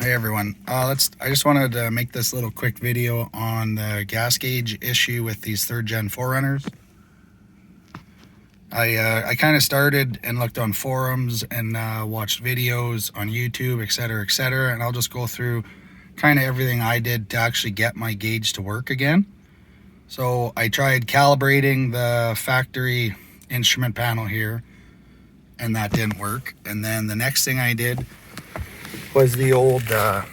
Hey everyone, I just wanted to make this little quick video on the gas gauge issue with these 3rd gen 4runners. I kind of started and looked on forums and watched videos on YouTube, etc., and I'll just go through kind of everything I did to actually get my gauge to work again. So I tried calibrating the factory instrument panel here, and that didn't work. And then the next thing I did was the old ground.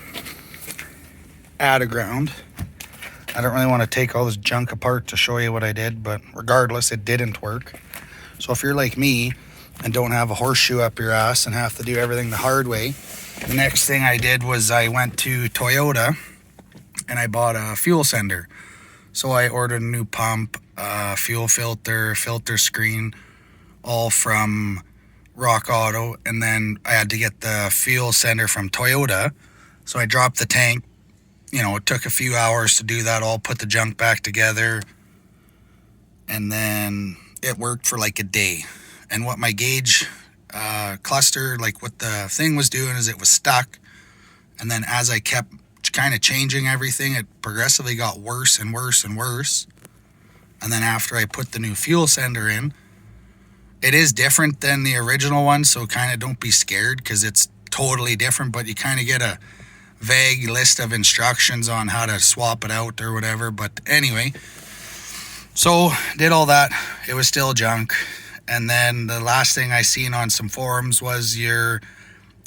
I don't really want to take all this junk apart to show you what I did, but regardless, it didn't work. So if you're like me and don't have a horseshoe up your ass and have to do everything the hard way, the next thing I did was I went to Toyota and I bought a fuel sender. So I ordered a new pump, fuel filter screen, all from Rock Auto, and then I had to get the fuel sender from Toyota. So I dropped the tank. You know, it took a few hours to do that all, put the junk back together, and then it worked for like a day. And what my gauge cluster, like what the thing was doing, is it was stuck, and then as I kept kind of changing everything, it progressively got worse and worse and worse. And then after I put the new fuel sender in, it is different than the original one, so kind of don't be scared because it's totally different, but you kind of get a vague list of instructions on how to swap it out or whatever. But anyway, so did all that. It was still junk. And then the last thing I seen on some forums was your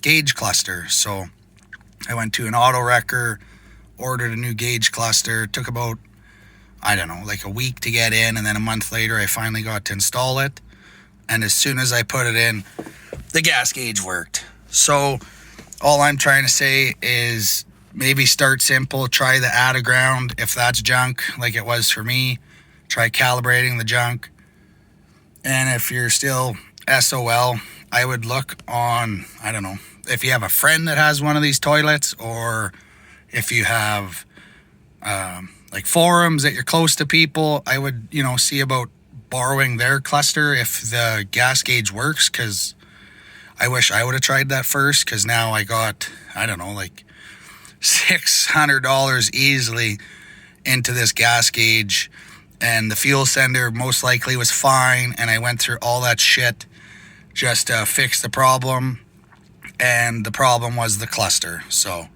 gauge cluster. So I went to an auto wrecker, ordered a new gauge cluster. It took about, I don't know, like a week to get in, and then a month later I finally got to install it. And as soon as I put it in, the gas gauge worked. So all I'm trying to say is maybe start simple, try the add a ground. If that's junk, like it was for me, try calibrating the junk. And if you're still SOL, I would look on, I don't know, if you have a friend that has one of these toilets, or if you have like forums that you're close to people, I would, see about borrowing their cluster if the gas gauge works, because I wish I would have tried that first, because now I got, I don't know, like $600 easily into this gas gauge, and the fuel sender most likely was fine, and I went through all that shit just to fix the problem, and the problem was the cluster. So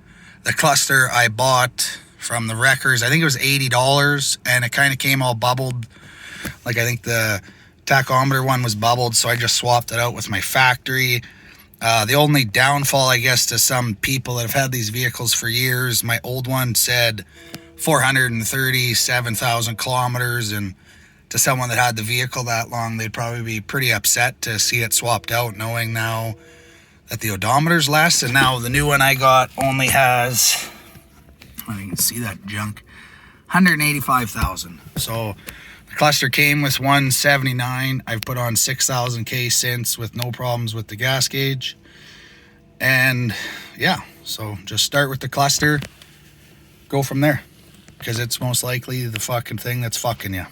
the cluster I bought from the wreckers, I think it was $80, and it kind of came all bubbled. Like, I think the tachometer one was bubbled, so I just swapped it out with my factory. The only downfall, I guess, to some people that have had these vehicles for years, my old one said 437,000 kilometers, and to someone that had the vehicle that long, they'd probably be pretty upset to see it swapped out, knowing now that the odometer's less. And now the new one I got only has, I think you can see that junk, 185,000. So the cluster came with 179. I've put on 6,000 K since with no problems with the gas gauge. And yeah, so just start with the cluster, go from there, because it's most likely the fucking thing that's fucking you.